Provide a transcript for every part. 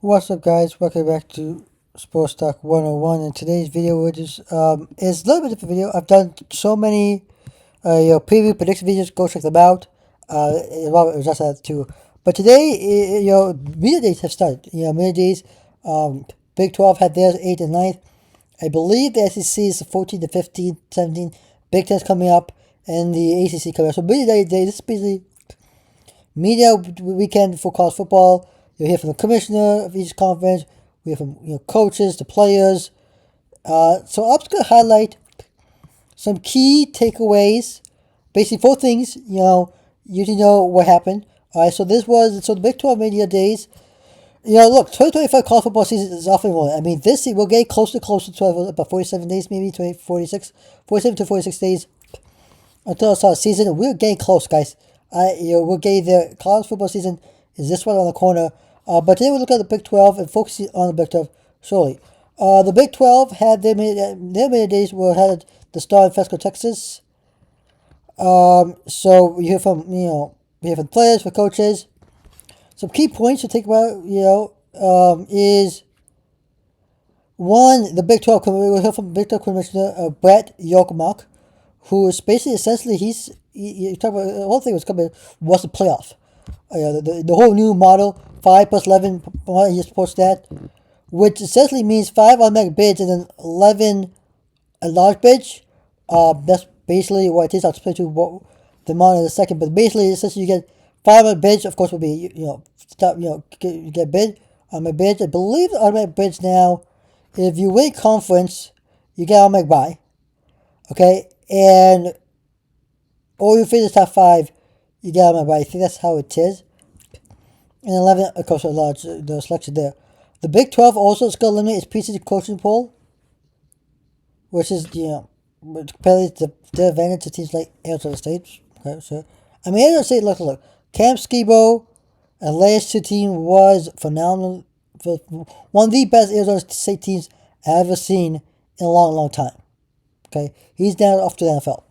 What's up, guys? Welcome back to Sports Talk 101. In today's video, is a little bit different video. I've done so many preview prediction videos. Go check them out. Robert was just that too. But today, media days have started. Media days. Big 12 had theirs 8th and 9th. I believe the SEC is 14 to 15, 17. Big 10 is coming up, and the ACC coming up. So media day, this is basically media weekend for college football. You'll hear from the commissioner of each conference. We hear from coaches, the players. So I'm just going to highlight some key takeaways. Basically, 4 things. You need to know what happened. All right. So the Big 12 media days. Look, 2025 college football season is off and rolling. I mean, this we'll get closer to about 47 days, maybe 47 to 46 days until the start of the season. We're getting close, guys. We're getting the college football season is this one on the corner. But today we look at the Big 12 and focusing on the Big 12 shortly. The Big 12 had their media days were had the start in Fresco, Texas. So we hear from players, from coaches. Some key points to think about, is one, the Big 12. We'll hear from Big 12 Commissioner Brett Yormark, who is basically essentially he talked about the whole thing was the playoff. The whole new model, 5+11, he supports that, which essentially means 5 automatic bids and then 11 a large bid. That's basically what it is. I'll explain to you what the model in a second, but basically, essentially, you get 5 automatic bids. Of course, will be get bid automatic bids. I believe the automatic bids now, if you win conference, you get automatic bye. Okay, or you finish top 5, you get automatic bye. I think that's how it is. And 11, of course, the selection there. The Big 12 also is going to eliminate its preseason coaching poll, which is, apparently the advantage to teams like Arizona State. Okay, so, Arizona State, look. Cam Skibo and last 2 team was phenomenal. One of the best Arizona State teams I've ever seen in a long time. Okay, he's down off to the NFL.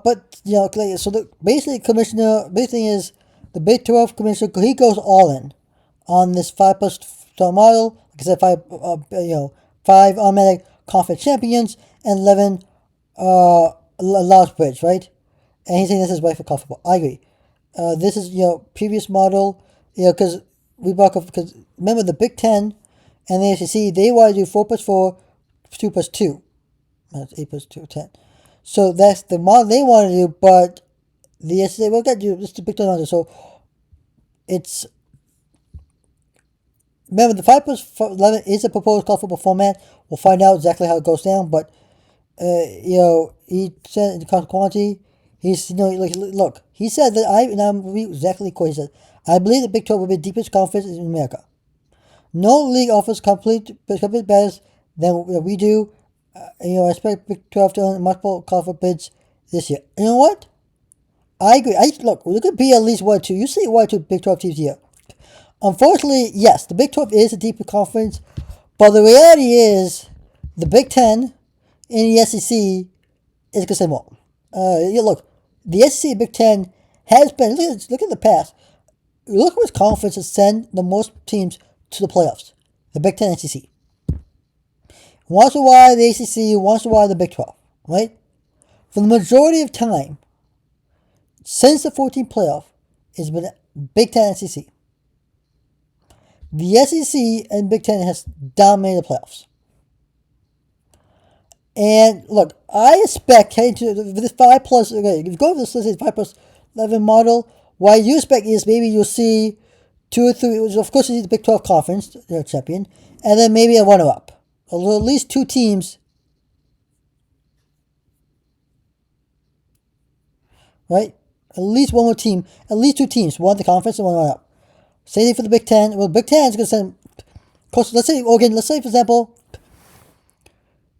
But so basically, commissioner. Big thing is the Big 12 commissioner. He goes all in on this 5+12 model. Like I said, 5 automatic conference champions and 11 large bridge, right? And he's saying this is right for college football. I agree. This is previous model. Because because remember the Big 10 and the ACC, they want to do 4+4, 2+2. That's 8+2, 10. So that's the model they want to do, but the SEC will get you. This is the Big 10 so it's. Remember, the 5+11 is a proposed college football format. We'll find out exactly how it goes down, but he said in the quantity, he's look. He said that and I'm exactly what he said. I believe the Big 12 will be the deepest conference in America. No league offers complete better than we do. I expect Big 12 to earn multiple college bids this year. You know what? I agree. Look, there could be at least 1 or 2. You see 1 or 2 Big 12 teams here. Unfortunately, yes, the Big 12 is a deeper conference, but the reality is the Big 10 and the SEC is going to say more. Look, the SEC and Big 10 has been, look at the past. Look at which conferences send the most teams to the playoffs. The Big 10 and SEC. Once in a while the ACC, once in a while the Big 12, right? For the majority of time, since the 14th playoff, it's been Big 10 and SEC. The SEC and Big 10 has dominated the playoffs. And look, I expect heading to this 5+. Okay, if you go to this 5+11 model, what you expect is maybe you'll see 2 or 3. Of course, you see the Big 12 conference, their champion, and then maybe a runner-up. At least 2 teams, right? At least 1 more team, at least 2 teams, 1 at the conference and 1 runner-up. Same thing for the Big 10. Well, Big 10 is going to send. Of course, let's say for example,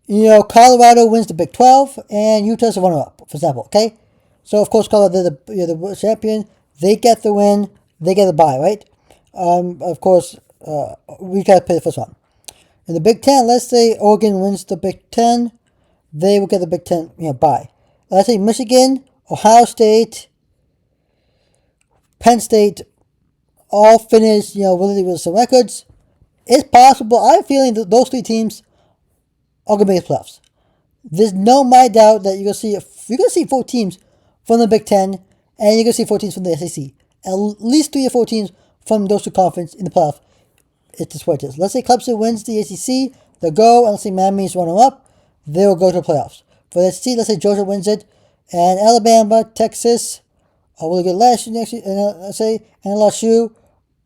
Colorado wins the Big 12 and Utah's the runner-up, for example. Okay, so of course, Colorado the champion. They get the win. They get the bye, right? Of course, we got to pay the first one. In the Big 10, let's say Oregon wins the Big 10, they will get the Big 10 bye. Let's say Michigan, Ohio State, Penn State, all finish, with some records. It's possible. I'm feeling that those three teams are going to make the playoffs. There's no my doubt that you're gonna see 4 teams from the Big Ten, and you're gonna see 4 teams from the SEC. At least 3 or 4 teams from those two conferences in the playoff. It's just what it is. Let's say Clemson wins the ACC, they'll go, and let's say Miami's runner up, they'll go to the playoffs. For the SEC, let's say Georgia wins it, and Alabama, Texas are really good last year, and let's say, and LSU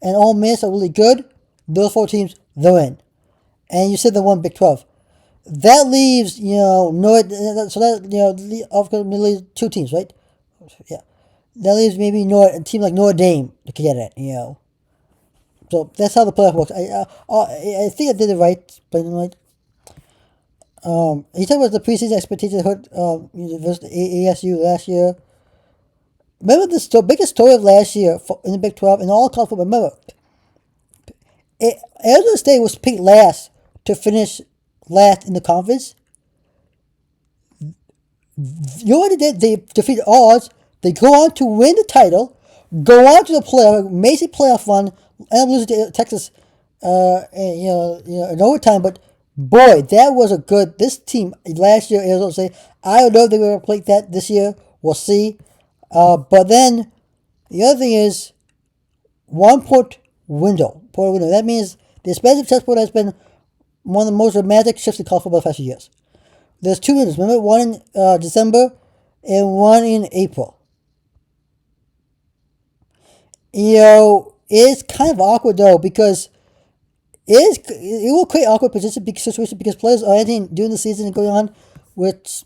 and Ole Miss are really good. Those 4 teams, they're in. And you said they won Big 12. That leaves, so that, ultimately 2 teams, right? Yeah. That leaves maybe a team like Notre Dame to get it, So that's how the playoff works. I think I did it right, but right. You talk about the preseason expectations hurt versus ASU last year. Remember the biggest story of last year in the Big 12 and all college football. Remember, Arizona State was picked last to finish last in the conference. You know what they did? They defeated odds. They go on to win the title, go on to the playoff, amazing playoff run, and losing to Texas, in overtime. But boy, that was a good. This team last year, Arizona State. I don't know if they will play that this year. We'll see. But then the other thing is 1 point window. That means the expensive chess board has been one of the most dramatic shifts in college football the past few years. There's 2 windows. Remember, one in December and one in April. It's kind of awkward though because it will create awkward situation because players are anything during the season and going on, which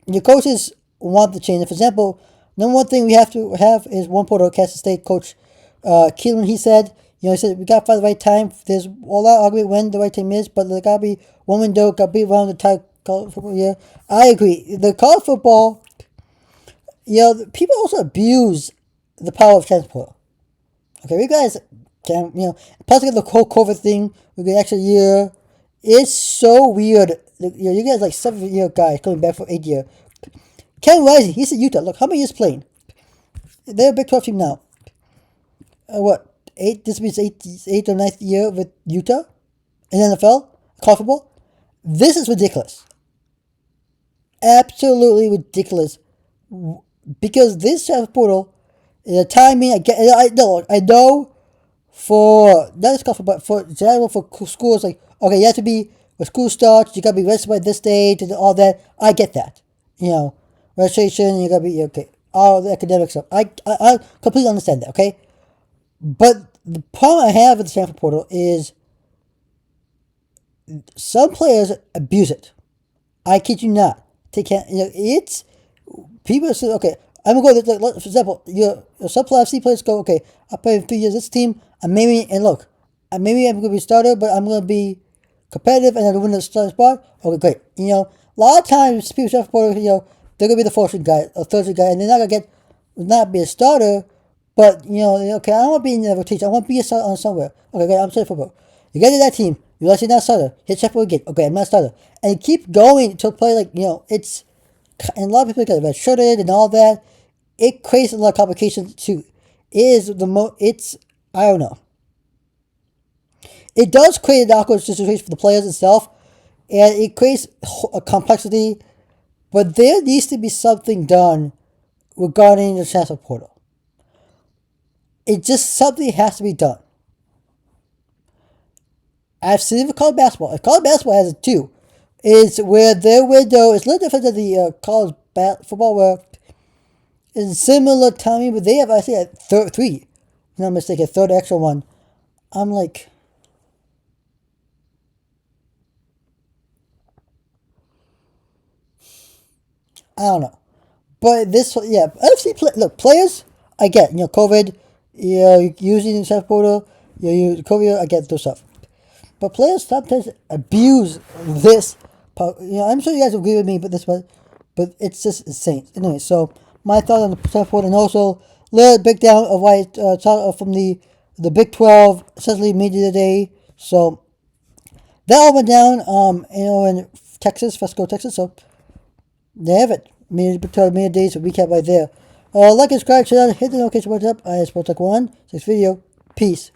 your coaches want to change. For example, number one thing we have to have is one Porter Kansas State coach Keelan. He said, he said we got to find the right time. There's a lot of argument when the right time is, but there got to be one window, got to be around the entire college football year. I agree. The college football, people also abuse the power of transport. Okay, you guys can, plus the whole COVID thing, we get an extra year. It's so weird. You guys like 7-year guys coming back for 8 year. Ken Rising, he's at Utah. Look, how many years playing? They're a Big 12 team now. What? 8? This means 8th or 9th year with Utah in NFL college football. This is ridiculous. Absolutely ridiculous. Because this transfer portal, the timing, I know for not just college football, but for general for schools, like okay, you have to be when school starts, you gotta be registered by this date and all that. I get that, registration, you gotta be okay, all the academic stuff. I completely understand that, okay. But the problem I have with the transfer portal is some players abuse it. I kid you not. They can't. It's people say, okay, I'm gonna go. For example, some FC players go, okay, I play 3 years this team. Maybe I'm gonna be a starter, but I'm gonna be competitive and I'm gonna win the starting spot. Okay, great. A lot of times people transfer portal, they're gonna be the 4th guy or 3rd guy, and they're not gonna not be a starter. But okay, I don't want to be in the rotation. I want to be a starter on somewhere. Okay, great. I'm starting football. You get to that team. You realize you're not a starter. Hit Sheffield again. Okay, I'm not a starter. And you keep going until play it's. And a lot of people get redshirted and all that. It creates a lot of complications too. It's I don't know. It does create an awkward situation for the players itself, and it creates a complexity. But there needs to be something done regarding the transfer portal. It just something has to be done. I've seen it with college basketball. College basketball has it too. It's where their window is a little different than the college football, where it's similar timing, but they have actually a 3. If I'm not mistaken, a 3rd extra one. I'm like, I don't know. But this, yeah, look, players, I get, COVID, using the transfer portal, COVID, I get those stuff. But players sometimes abuse this. I'm sure you guys agree with me, but it's just insane. Anyway, so my thoughts on the transfer portal, and also a little breakdown of why from the Big 12 essentially media today. So that all went down, in Texas, Fresco, Texas. So they have it. Media days, a recap right there. Like and subscribe, channel, hit the notification button up. I am Sports Talk 1. Next video. Peace.